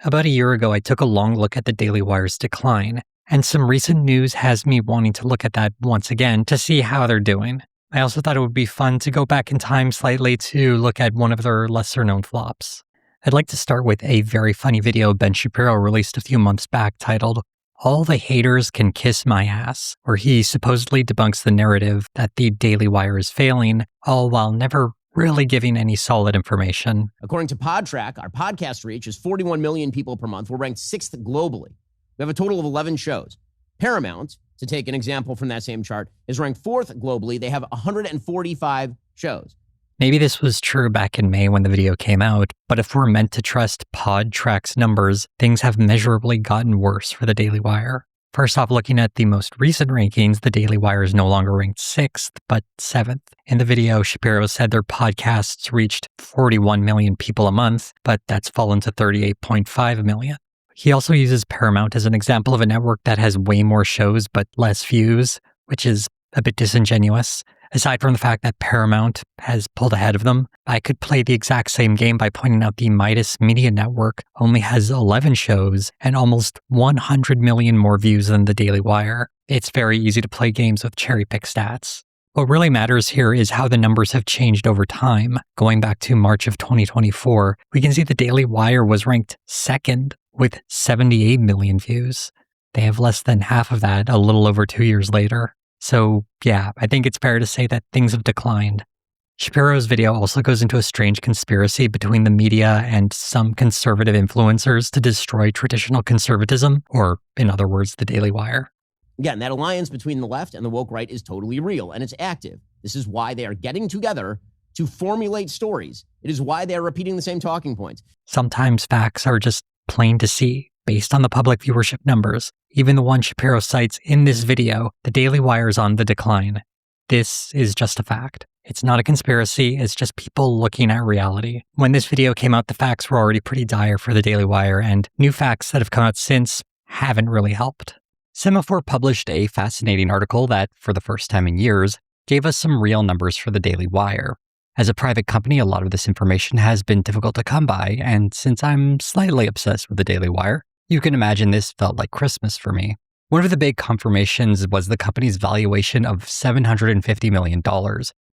About a year ago, I took a long look at the Daily Wire's decline, and some recent news has me wanting to look at that once again to see how they're doing. I also thought it would be fun to go back in time slightly to look at one of their lesser known flops. I'd like to start with a very funny video Ben Shapiro released a few months back titled, "All the Haters Can Kiss My Ass," where he supposedly debunks the narrative that the Daily Wire is failing, all while never really giving any solid information. According to PodTrack, our podcast reach is 41 million people per month. We're ranked 6th globally. We have a total of 11 shows. Paramount, to take an example from that same chart, is ranked 4th globally. They have 145 shows. Maybe this was true back in May when the video came out, but if we're meant to trust PodTrack's numbers, things have measurably gotten worse for the Daily Wire. First off, looking at the most recent rankings, the Daily Wire is no longer ranked 6th, but 7th. In the video, Shapiro said their podcasts reached 41 million people a month, but that's fallen to 38.5 million. He also uses Paramount as an example of a network that has way more shows but less views, which is a bit disingenuous. Aside from the fact that Paramount has pulled ahead of them, I could play the exact same game by pointing out the Midas Media Network only has 11 shows and almost 100 million more views than the Daily Wire. It's very easy to play games with cherry-pick stats. What really matters here is how the numbers have changed over time. Going back to March of 2024, we can see the Daily Wire was ranked 2nd with 78 million views. They have less than half of that a little over 2 years later. So yeah, I think it's fair to say that things have declined. Shapiro's video also goes into a strange conspiracy between the media and some conservative influencers to destroy traditional conservatism, or in other words, the Daily Wire. Again, that alliance between the left and the woke right is totally real, and it's active. This is why they are getting together to formulate stories. It is why they are repeating the same talking points. Sometimes facts are just plain to see, based on the public viewership numbers. Even the one Shapiro cites in this video, the Daily Wire is on the decline. This is just a fact. It's not a conspiracy, it's just people looking at reality. When this video came out, the facts were already pretty dire for the Daily Wire, and new facts that have come out since haven't really helped. Semaphore published a fascinating article that, for the first time in years, gave us some real numbers for the Daily Wire. As a private company, a lot of this information has been difficult to come by, and since I'm slightly obsessed with the Daily Wire, you can imagine this felt like Christmas for me. One of the big confirmations was the company's valuation of $750 million.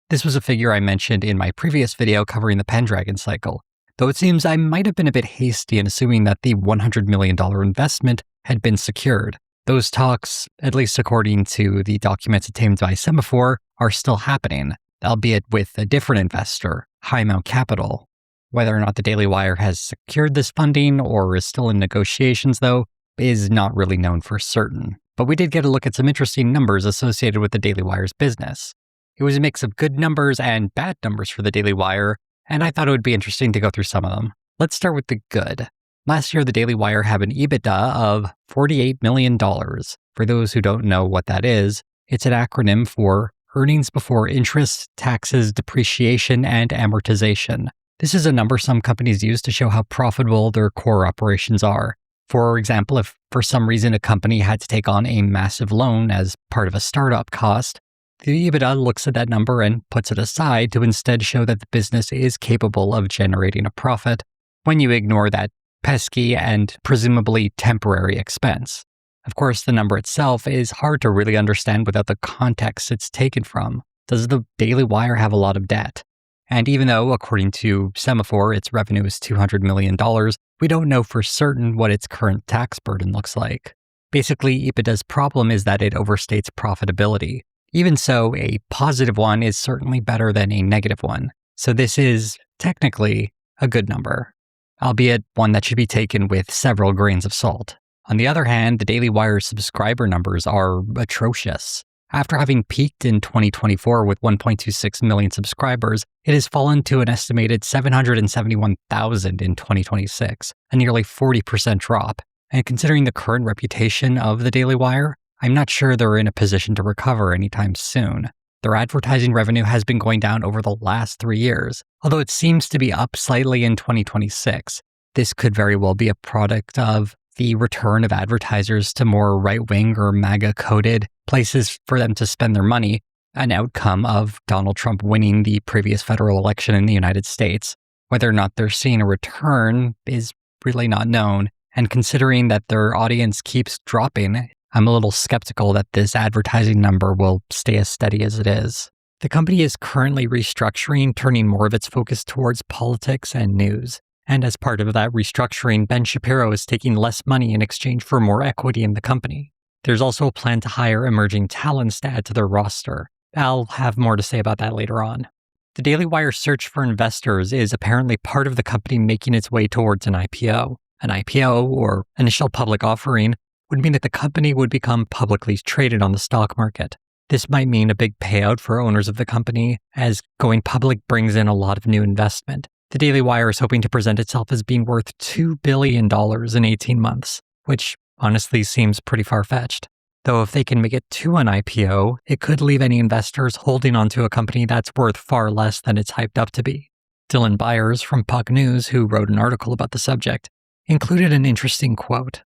This was a figure I mentioned in my previous video covering the Pendragon cycle, though it seems I might have been a bit hasty in assuming that the $100 million investment had been secured. Those talks, at least according to the documents obtained by Semaphore, are still happening, albeit with a different investor, Highmount Capital. Whether or not the Daily Wire has secured this funding or is still in negotiations, though, is not really known for certain. But we did get a look at some interesting numbers associated with the Daily Wire's business. It was a mix of good numbers and bad numbers for the Daily Wire, and I thought it would be interesting to go through some of them. Let's start with the good. Last year, the Daily Wire had an EBITDA of $48 million. For those who don't know what that is, it's an acronym for Earnings Before Interest, Taxes, Depreciation, and Amortization. This is a number some companies use to show how profitable their core operations are. For example, if for some reason a company had to take on a massive loan as part of a startup cost, the EBITDA looks at that number and puts it aside to instead show that the business is capable of generating a profit when you ignore that pesky and presumably temporary expense. Of course, the number itself is hard to really understand without the context it's taken from. Does the Daily Wire have a lot of debt? And even though, according to Semaphore, its revenue is $200 million, we don't know for certain what its current tax burden looks like. Basically, EBITDA's problem is that it overstates profitability. Even so, a positive one is certainly better than a negative one. So this is, technically, a good number, albeit one that should be taken with several grains of salt. On the other hand, the Daily Wire's subscriber numbers are atrocious. After having peaked in 2024 with 1.26 million subscribers, it has fallen to an estimated 771,000 in 2026, a nearly 40% drop. And considering the current reputation of the Daily Wire, I'm not sure they're in a position to recover anytime soon. Their advertising revenue has been going down over the last 3 years, although it seems to be up slightly in 2026. This could very well be a product of the return of advertisers to more right-wing or MAGA-coded places for them to spend their money, an outcome of Donald Trump winning the previous federal election in the United States. Whether or not they're seeing a return is really not known. And considering that their audience keeps dropping, I'm a little skeptical that this advertising number will stay as steady as it is. The company is currently restructuring, turning more of its focus towards politics and news. And as part of that restructuring, Ben Shapiro is taking less money in exchange for more equity in the company. There's also a plan to hire emerging talents to add to their roster. I'll have more to say about that later on. The Daily Wire search for investors is apparently part of the company making its way towards an IPO. An IPO, or initial public offering, would mean that the company would become publicly traded on the stock market. This might mean a big payout for owners of the company, as going public brings in a lot of new investment. The Daily Wire is hoping to present itself as being worth $2 billion in 18 months, which honestly seems pretty far-fetched. Though if they can make it to an IPO, it could leave any investors holding onto a company that's worth far less than it's hyped up to be. Dylan Byers from Puck News, who wrote an article about the subject, included an interesting quote.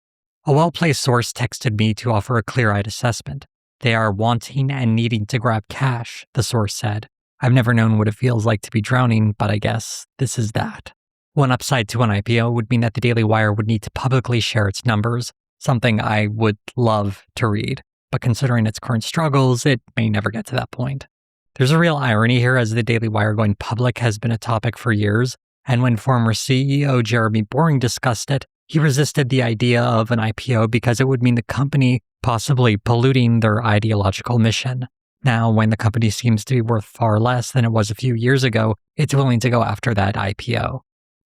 A well-placed source texted me to offer a clear-eyed assessment. They are wanting and needing to grab cash, the source said. I've never known what it feels like to be drowning, but I guess this is that. One upside to an IPO would mean that the Daily Wire would need to publicly share its numbers, something I would love to read. But considering its current struggles, it may never get to that point. There's a real irony here, as the Daily Wire going public has been a topic for years, and when former CEO Jeremy Boring discussed it, he resisted the idea of an IPO because it would mean the company possibly polluting their ideological mission. Now, when the company seems to be worth far less than it was a few years ago, it's willing to go after that IPO.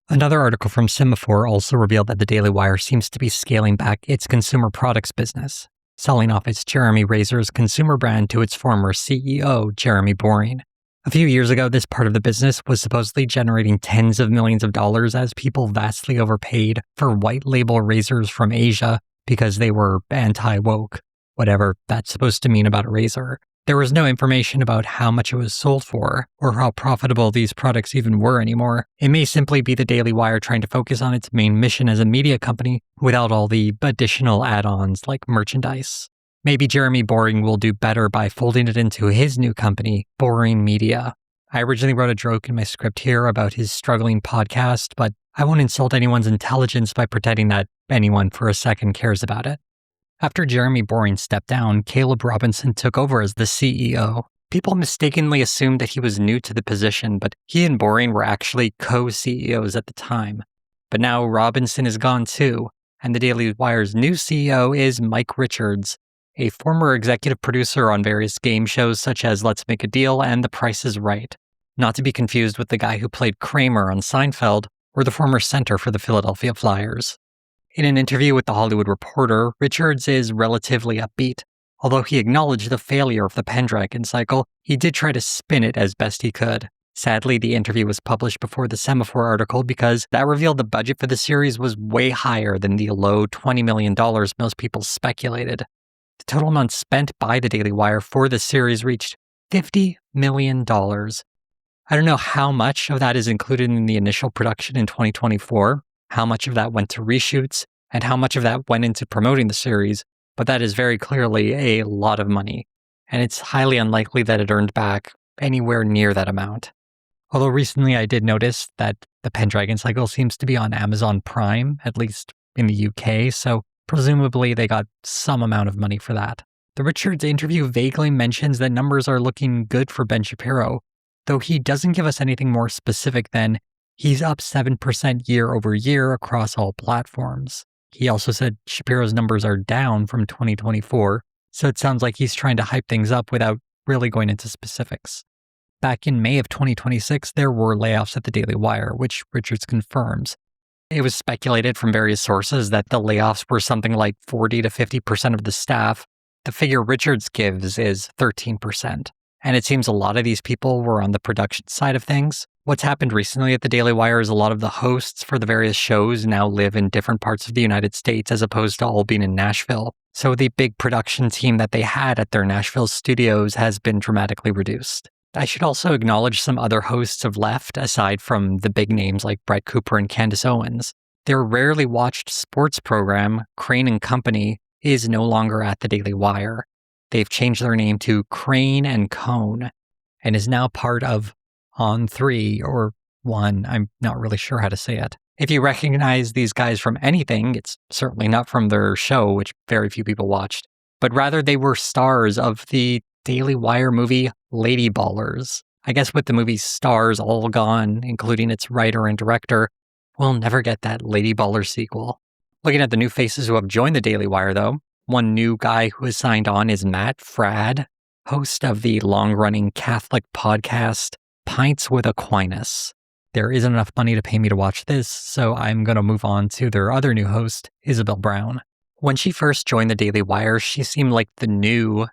Another article from Semaphore also revealed that the Daily Wire seems to be scaling back its consumer products business, selling off its Jeremy Razors consumer brand to its former CEO, Jeremy Boring. A few years ago, this part of the business was supposedly generating tens of millions of dollars as people vastly overpaid for white label razors from Asia because they were anti-woke, whatever that's supposed to mean about a razor. There was no information about how much it was sold for or how profitable these products even were anymore. It may simply be the Daily Wire trying to focus on its main mission as a media company without all the additional add-ons like merchandise. Maybe Jeremy Boring will do better by folding it into his new company, Boring Media. I originally wrote a joke in my script here about his struggling podcast, but I won't insult anyone's intelligence by pretending that anyone for a second cares about it. After Jeremy Boring stepped down, Caleb Robinson took over as the CEO. People mistakenly assumed that he was new to the position, but he and Boring were actually co-CEOs at the time. But now Robinson is gone too, and the Daily Wire's new CEO is Mike Richards, a former executive producer on various game shows such as Let's Make a Deal and The Price is Right, not to be confused with the guy who played Kramer on Seinfeld or the former center for the Philadelphia Flyers. In an interview with The Hollywood Reporter, Richards is relatively upbeat. Although he acknowledged the failure of the Pendragon cycle, he did try to spin it as best he could. Sadly, the interview was published before the Semaphore article because that revealed the budget for the series was way higher than the low $20 million most people speculated. The total amount spent by the Daily Wire for the series reached $50 million. I don't know how much of that is included in the initial production in 2024, how much of that went to reshoots, and how much of that went into promoting the series, but that is very clearly a lot of money, and it's highly unlikely that it earned back anywhere near that amount. Although recently I did notice that the Pendragon cycle seems to be on Amazon Prime, at least in the UK, so presumably they got some amount of money for that. The Richards interview vaguely mentions that numbers are looking good for Ben Shapiro, though he doesn't give us anything more specific than he's up 7% year over year across all platforms. He also said Shapiro's numbers are down from 2024, so it sounds like he's trying to hype things up without really going into specifics. Back in May of 2026, there were layoffs at the Daily Wire, which Richards confirms. It was speculated from various sources that the layoffs were something like 40 to 50% of the staff. The figure Richards gives is 13%. And it seems a lot of these people were on the production side of things. What's happened recently at the Daily Wire is a lot of the hosts for the various shows now live in different parts of the United States as opposed to all being in Nashville. So the big production team that they had at their Nashville studios has been dramatically reduced. I should also acknowledge some other hosts have left, aside from the big names like Brett Cooper and Candace Owens. Their rarely watched sports program, Crane and Company, is no longer at the Daily Wire. They've changed their name to Crane and Cone and is now part of On3 or One. I'm not really sure how to say it. If you recognize these guys from anything, it's certainly not from their show, which very few people watched, but rather they were stars of the Daily Wire movie Lady Ballers. I guess with the movie's stars all gone, including its writer and director, we'll never get that Lady Ballers sequel. Looking at the new faces who have joined the Daily Wire, though, one new guy who has signed on is Matt Fradd, host of the long-running Catholic podcast Pints with Aquinas. There isn't enough money to pay me to watch this, so I'm going to move on to their other new host, Isabel Brown. When she first joined the Daily Wire, she seemed like the new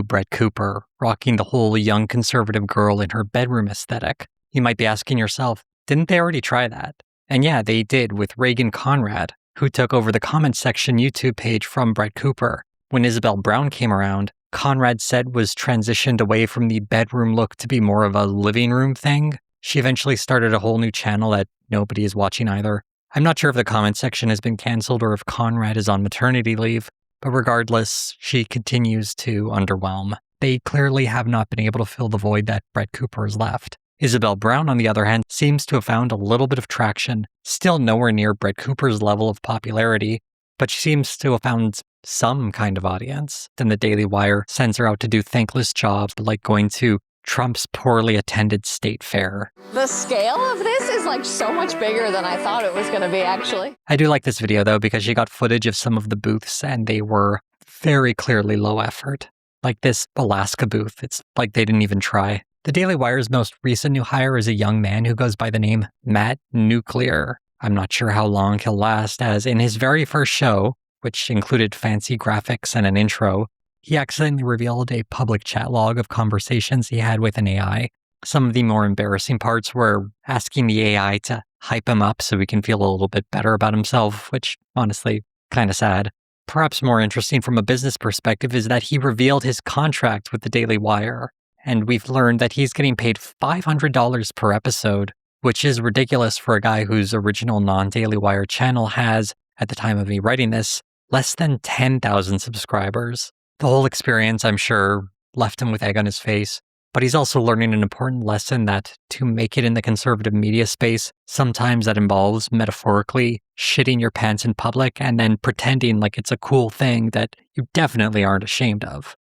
Brett Cooper, rocking the whole young conservative girl in her bedroom aesthetic. You might be asking yourself, didn't they already try that? And yeah, they did with Reagan Conrad, who took over the comments section YouTube page from Brett Cooper. When Isabel Brown came around, Conrad's set was transitioned away from the bedroom look to be more of a living room thing. She eventually started a whole new channel that nobody is watching either. I'm not sure if the comment section has been canceled or if Conrad is on maternity leave, but regardless, she continues to underwhelm. They clearly have not been able to fill the void that Brett Cooper has left. Isabel Brown, on the other hand, seems to have found a little bit of traction, still nowhere near Brett Cooper's level of popularity, but she seems to have found some kind of audience. Then the Daily Wire sends her out to do thankless jobs like going to Trump's poorly attended state fair. The scale of this is like so much bigger than I thought it was going to be, actually. I do like this video, though, because she got footage of some of the booths, and they were very clearly low effort. Like this Alaska booth, it's like they didn't even try. The Daily Wire's most recent new hire is a young man who goes by the name Matt Nuclear. I'm not sure how long he'll last, as in his very first show, which included fancy graphics and an intro, he accidentally revealed a public chat log of conversations he had with an AI. Some of the more embarrassing parts were asking the AI to hype him up so he can feel a little bit better about himself, which honestly, kind of sad. Perhaps more interesting from a business perspective is that he revealed his contract with the Daily Wire, and we've learned that he's getting paid $500 per episode, which is ridiculous for a guy whose original non-Daily Wire channel has, at the time of me writing this, less than 10,000 subscribers. The whole experience, I'm sure, left him with egg on his face, but he's also learning an important lesson that to make it in the conservative media space, sometimes that involves, metaphorically, shitting your pants in public and then pretending like it's a cool thing that you definitely aren't ashamed of.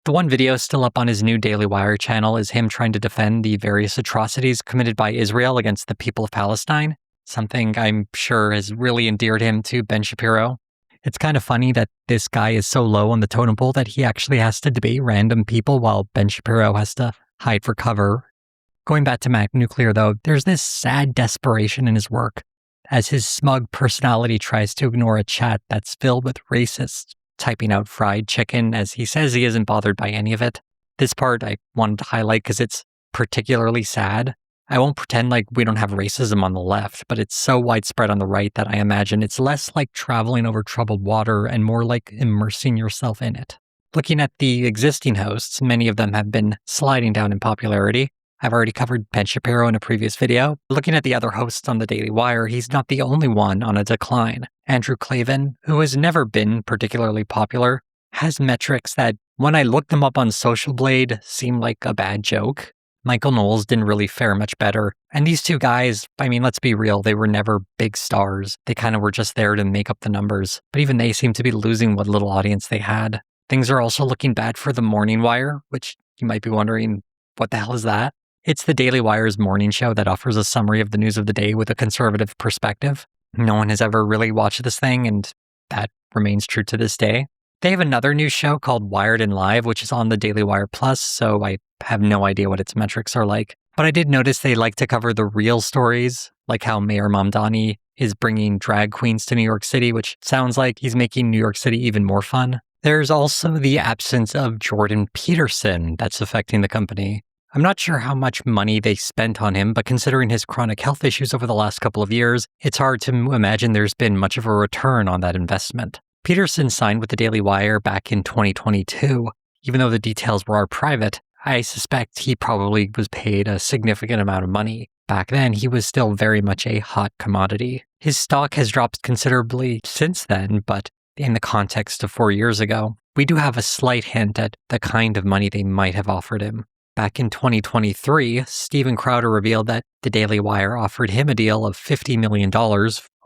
The one video still up on his new Daily Wire channel is him trying to defend the various atrocities committed by Israel against the people of Palestine, something I'm sure has really endeared him to Ben Shapiro. It's kind of funny that this guy is so low on the totem pole that he actually has to debate random people while Ben Shapiro has to hide for cover. Going back to Matt Nuclear, though, there's this sad desperation in his work, as his smug personality tries to ignore a chat that's filled with racists, typing out fried chicken as he says he isn't bothered by any of it. This part I wanted to highlight because it's particularly sad. I won't pretend like we don't have racism on the left, but it's so widespread on the right that I imagine it's less like traveling over troubled water and more like immersing yourself in it. Looking at the existing hosts, many of them have been sliding down in popularity. I've already covered Ben Shapiro in a previous video. Looking at the other hosts on the Daily Wire, he's not the only one on a decline. Andrew Klavan, who has never been particularly popular, has metrics that, when I looked them up on Social Blade, seem like a bad joke. Michael Knowles didn't really fare much better. And these two guys, I mean, let's be real, they were never big stars. They kind of were just there to make up the numbers. But even they seem to be losing what little audience they had. Things are also looking bad for the Morning Wire, which you might be wondering, what the hell is that? It's the Daily Wire's morning show that offers a summary of the news of the day with a conservative perspective. No one has ever really watched this thing, and that remains true to this day. They have another new show called Wired and Live, which is on the Daily Wire Plus, so I have no idea what its metrics are like. But I did notice they like to cover the real stories, like how Mayor Mamdani is bringing drag queens to New York City, which sounds like he's making New York City even more fun. There's also the absence of Jordan Peterson that's affecting the company. I'm not sure how much money they spent on him, but considering his chronic health issues over the last couple of years, it's hard to imagine there's been much of a return on that investment. Peterson signed with the Daily Wire back in 2022. Even though the details were private, I suspect he probably was paid a significant amount of money. Back then, he was still very much a hot commodity. His stock has dropped considerably since then, but in the context of 4 years ago, we do have a slight hint at the kind of money they might have offered him. Back in 2023, Steven Crowder revealed that the Daily Wire offered him a deal of $50 million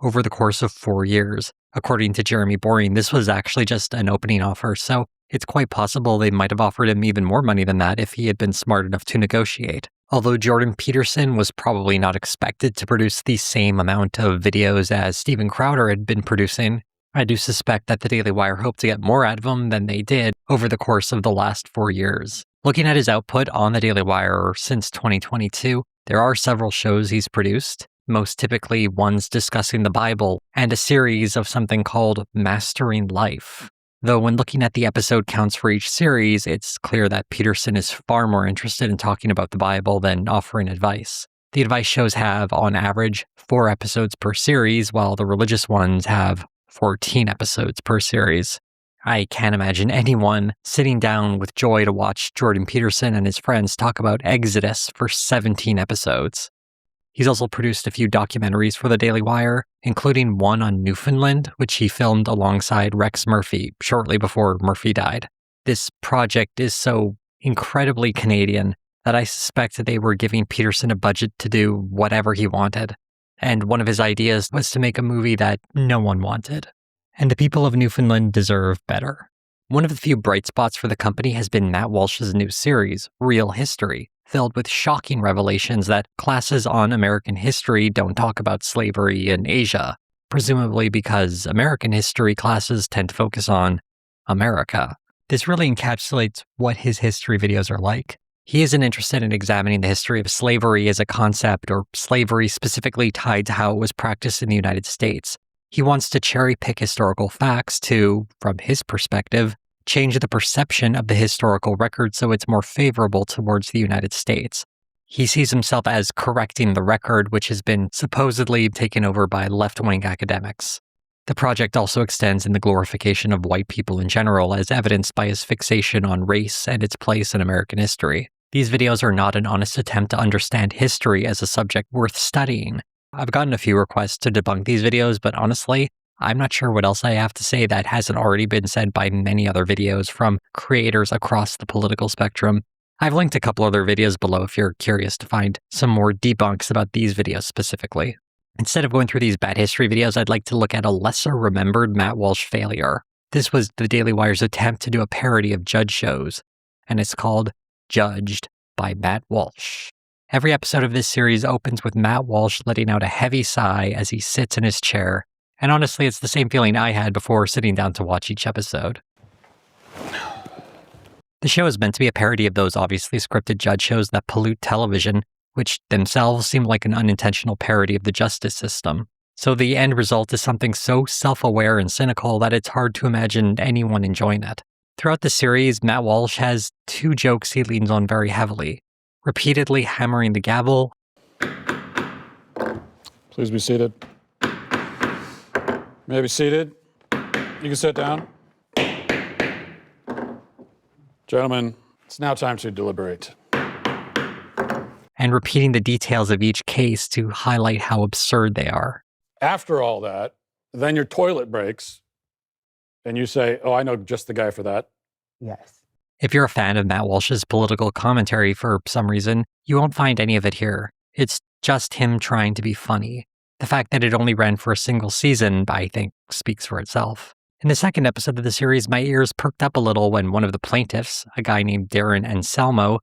over the course of 4 years. According to Jeremy Boring, this was actually just an opening offer, so it's quite possible they might have offered him even more money than that if he had been smart enough to negotiate. Although Jordan Peterson was probably not expected to produce the same amount of videos as Steven Crowder had been producing, I do suspect that the Daily Wire hoped to get more out of him than they did over the course of the last 4 years. Looking at his output on the Daily Wire since 2022, there are several shows he's produced, most typically ones discussing the Bible, and a series of something called Mastering Life. Though when looking at the episode counts for each series, it's clear that Peterson is far more interested in talking about the Bible than offering advice. The advice shows have, on average, 4 episodes per series, while the religious ones have 14 episodes per series. I can't imagine anyone sitting down with joy to watch Jordan Peterson and his friends talk about Exodus for 17 episodes. He's also produced a few documentaries for the Daily Wire, including one on Newfoundland, which he filmed alongside Rex Murphy shortly before Murphy died. This project is so incredibly Canadian that I suspect that they were giving Peterson a budget to do whatever he wanted. And one of his ideas was to make a movie that no one wanted. And the people of Newfoundland deserve better. One of the few bright spots for the company has been Matt Walsh's new series, Real History, filled with shocking revelations that classes on American history don't talk about slavery in Asia, presumably because American history classes tend to focus on America. This really encapsulates what his history videos are like. He isn't interested in examining the history of slavery as a concept or slavery specifically tied to how it was practiced in the United States. He wants to cherry-pick historical facts to, from his perspective, change the perception of the historical record so it's more favorable towards the United States. He sees himself as correcting the record, which has been supposedly taken over by left-wing academics. The project also extends in the glorification of white people in general, as evidenced by his fixation on race and its place in American history. These videos are not an honest attempt to understand history as a subject worth studying. I've gotten a few requests to debunk these videos, but honestly, I'm not sure what else I have to say that hasn't already been said by many other videos from creators across the political spectrum. I've linked a couple other videos below if you're curious to find some more debunks about these videos specifically. Instead of going through these bad history videos, I'd like to look at a lesser remembered Matt Walsh failure. This was the Daily Wire's attempt to do a parody of judge shows, and it's called Judged by Matt Walsh. Every episode of this series opens with Matt Walsh letting out a heavy sigh as he sits in his chair, and honestly, it's the same feeling I had before sitting down to watch each episode. The show is meant to be a parody of those obviously scripted judge shows that pollute television, which themselves seem like an unintentional parody of the justice system. So the end result is something so self-aware and cynical that it's hard to imagine anyone enjoying it. Throughout the series, Matt Walsh has 2 jokes he leans on very heavily, repeatedly hammering the gavel. Please be seated. May I be seated? You can sit down. Gentlemen, it's now time to deliberate. And repeating the details of each case to highlight how absurd they are. After all that, then your toilet breaks, and you say, oh, I know just the guy for that. Yes. If you're a fan of Matt Walsh's political commentary for some reason, you won't find any of it here. It's just him trying to be funny. The fact that it only ran for a single season, I think, speaks for itself. In the second episode of the series, my ears perked up a little when one of the plaintiffs, a guy named Darren Anselmo,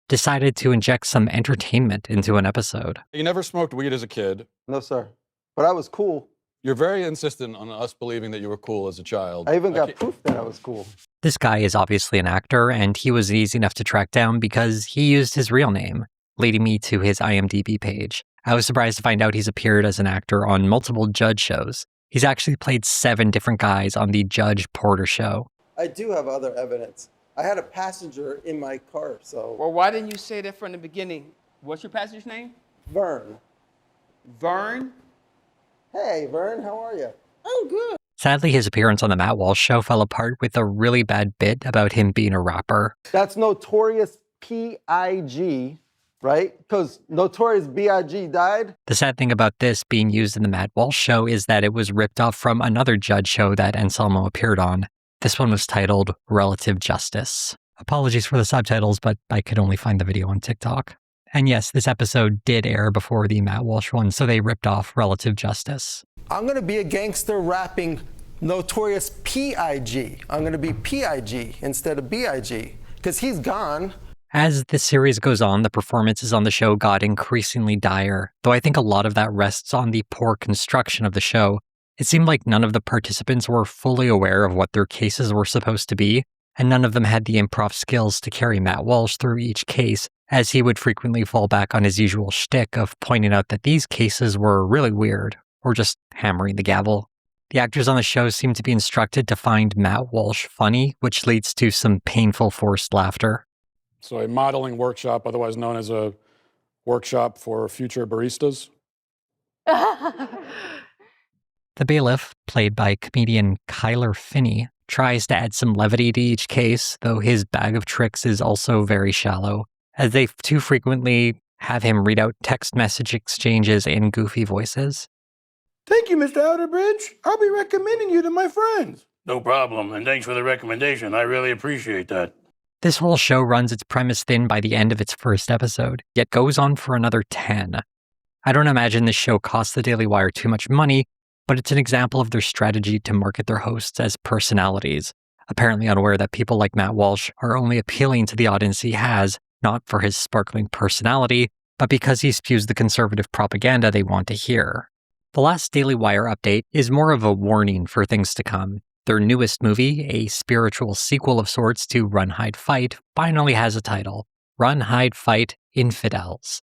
decided to inject some entertainment into an episode. You never smoked weed as a kid. No, sir. But I was cool. You're very insistent on us believing that you were cool as a child. I even got proof that I was cool. This guy is obviously an actor, and he was easy enough to track down because he used his real name, leading me to his IMDb page. I was surprised to find out he's appeared as an actor on multiple judge shows. He's actually played 7 different guys on the Judge Porter show. I do have other evidence. I had a passenger in my car, so... Well, why didn't you say that from the beginning? What's your passenger's name? Vern. Vern? Hey, Vern, how are you? I'm good. Sadly, his appearance on the Matt Walsh show fell apart with a really bad bit about him being a rapper. That's Notorious P.I.G., right? Because Notorious B.I.G. died. The sad thing about this being used in the Matt Walsh show is that it was ripped off from another judge show that Anselmo appeared on. This one was titled Relative Justice. Apologies for the subtitles, but I could only find the video on TikTok. And yes, this episode did air before the Matt Walsh one, so they ripped off Relative Justice. I'm gonna be a gangster rapping Notorious P.I.G. I'm gonna be P.I.G. instead of B.I.G. because he's gone. As the series goes on, the performances on the show got increasingly dire, though I think a lot of that rests on the poor construction of the show. It seemed like none of the participants were fully aware of what their cases were supposed to be, and none of them had the improv skills to carry Matt Walsh through each case, as he would frequently fall back on his usual shtick of pointing out that these cases were really weird, or just hammering the gavel. The actors on the show seem to be instructed to find Matt Walsh funny, which leads to some painful forced laughter. So a modeling workshop, otherwise known as a workshop for future baristas. The bailiff, played by comedian Kyler Finney, tries to add some levity to each case, though his bag of tricks is also very shallow, as they too frequently have him read out text message exchanges in goofy voices. Thank you, Mr. Outerbridge. I'll be recommending you to my friends. No problem, and thanks for the recommendation. I really appreciate that. This whole show runs its premise thin by the end of its first episode, yet goes on for another 10. I don't imagine this show costs the Daily Wire too much money, but it's an example of their strategy to market their hosts as personalities, apparently unaware that people like Matt Walsh are only appealing to the audience he has, not for his sparkling personality, but because he spews the conservative propaganda they want to hear. The last Daily Wire update is more of a warning for things to come. Their newest movie, a spiritual sequel of sorts to Run, Hide, Fight, finally has a title, Run, Hide, Fight, Infidels.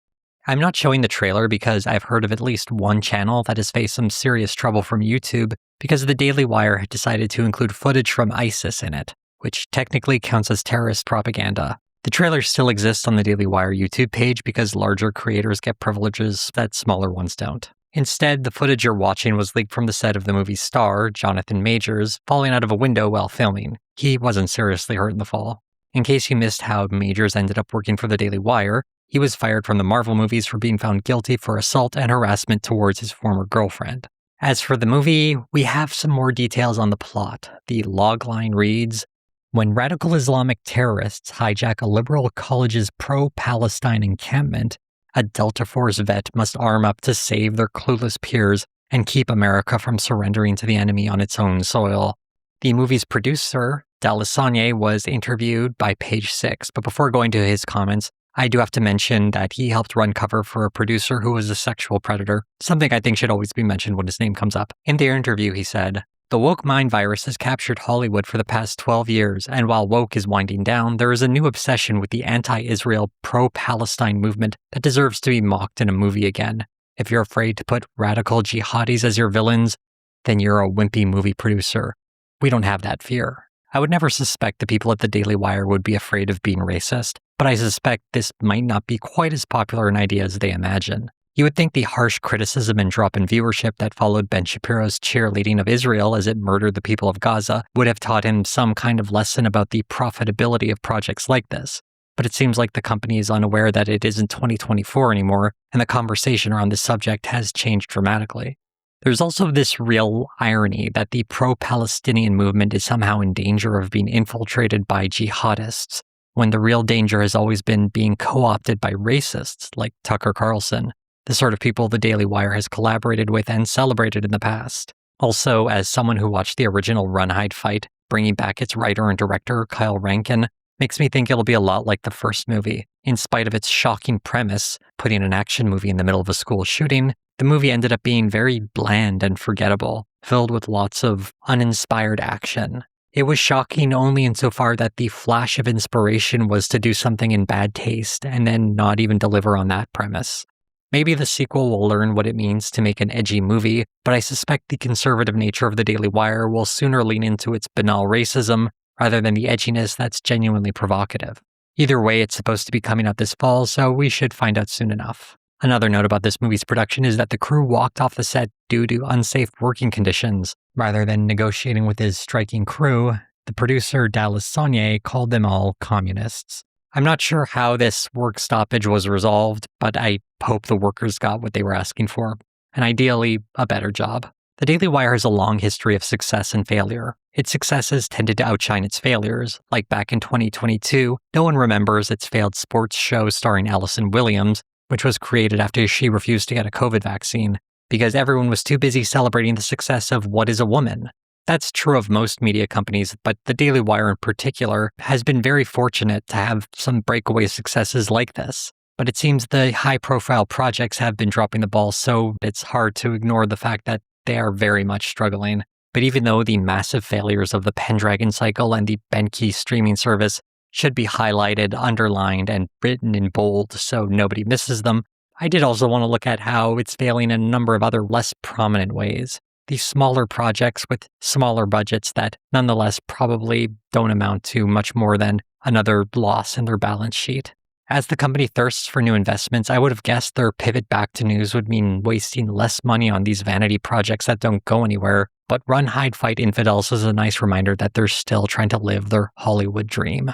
I'm not showing the trailer because I've heard of at least one channel that has faced some serious trouble from YouTube because the Daily Wire had decided to include footage from ISIS in it, which technically counts as terrorist propaganda. The trailer still exists on the Daily Wire YouTube page because larger creators get privileges that smaller ones don't. Instead, the footage you're watching was leaked from the set of the movie's star, Jonathan Majors, falling out of a window while filming. He wasn't seriously hurt in the fall. In case you missed how Majors ended up working for the Daily Wire, he was fired from the Marvel movies for being found guilty for assault and harassment towards his former girlfriend. As for the movie, we have some more details on the plot. The logline reads, when radical Islamic terrorists hijack a liberal college's pro-Palestine encampment, a Delta Force vet must arm up to save their clueless peers and keep America from surrendering to the enemy on its own soil. The movie's producer, D'Alessandro, was interviewed by Page Six, but before going to his comments, I do have to mention that he helped run cover for a producer who was a sexual predator, something I think should always be mentioned when his name comes up. In their interview, he said, the woke mind virus has captured Hollywood for the past 12 years, and while woke is winding down, there is a new obsession with the anti-Israel, pro-Palestine movement that deserves to be mocked in a movie again. If you're afraid to put radical jihadis as your villains, then you're a wimpy movie producer. We don't have that fear. I would never suspect the people at the Daily Wire would be afraid of being racist, but I suspect this might not be quite as popular an idea as they imagine. You would think the harsh criticism and drop in viewership that followed Ben Shapiro's cheerleading of Israel as it murdered the people of Gaza would have taught him some kind of lesson about the profitability of projects like this. But it seems like the company is unaware that it isn't 2024 anymore, and the conversation around this subject has changed dramatically. There's also this real irony that the pro-Palestinian movement is somehow in danger of being infiltrated by jihadists, when the real danger has always been being co-opted by racists like Tucker Carlson, the sort of people the Daily Wire has collaborated with and celebrated in the past. Also, as someone who watched the original Run, Hide, Fight, bringing back its writer and director, Kyle Rankin, makes me think it'll be a lot like the first movie. In spite of its shocking premise, putting an action movie in the middle of a school shooting, the movie ended up being very bland and forgettable, filled with lots of uninspired action. It was shocking only insofar that the flash of inspiration was to do something in bad taste and then not even deliver on that premise. Maybe the sequel will learn what it means to make an edgy movie, but I suspect the conservative nature of the Daily Wire will sooner lean into its banal racism rather than the edginess that's genuinely provocative. Either way, it's supposed to be coming out this fall, so we should find out soon enough. Another note about this movie's production is that the crew walked off the set due to unsafe working conditions. Rather than negotiating with his striking crew, the producer D'Alessandro called them all communists. I'm not sure how this work stoppage was resolved, but I hope the workers got what they were asking for, and ideally, a better job. The Daily Wire has a long history of success and failure. Its successes tended to outshine its failures. Like back in 2022, no one remembers its failed sports show starring Allison Williams, which was created after she refused to get a COVID vaccine, because everyone was too busy celebrating the success of What is a Woman? That's true of most media companies, but the Daily Wire in particular has been very fortunate to have some breakaway successes like this. But it seems the high-profile projects have been dropping the ball, so it's hard to ignore the fact that they are very much struggling. But even though the massive failures of the Pendragon cycle and the Benki streaming service should be highlighted, underlined, and written in bold so nobody misses them, I did also want to look at how it's failing in a number of other less prominent ways. These smaller projects with smaller budgets that nonetheless probably don't amount to much more than another loss in their balance sheet. As the company thirsts for new investments, I would have guessed their pivot back to news would mean wasting less money on these vanity projects that don't go anywhere, but Run, Hide, Fight Infidels is a nice reminder that they're still trying to live their Hollywood dream.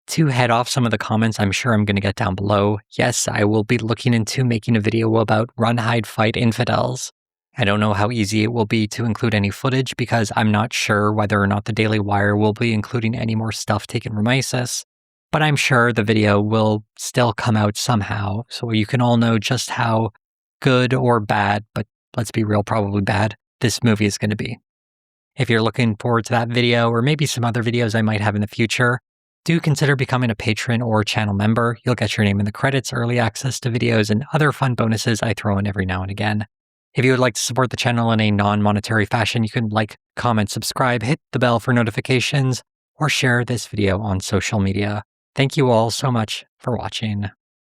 To head off some of the comments I'm sure I'm going to get down below, yes, I will be looking into making a video about Run, Hide, Fight Infidels. I don't know how easy it will be to include any footage because I'm not sure whether or not the Daily Wire will be including any more stuff taken from ISIS. But I'm sure the video will still come out somehow, so you can all know just how good or bad, but let's be real, probably bad, this movie is going to be. If you're looking forward to that video, or maybe some other videos I might have in the future, do consider becoming a patron or channel member. You'll get your name in the credits, early access to videos, and other fun bonuses I throw in every now and again. If you would like to support the channel in a non-monetary fashion, you can like, comment, subscribe, hit the bell for notifications, or share this video on social media. Thank you all so much for watching.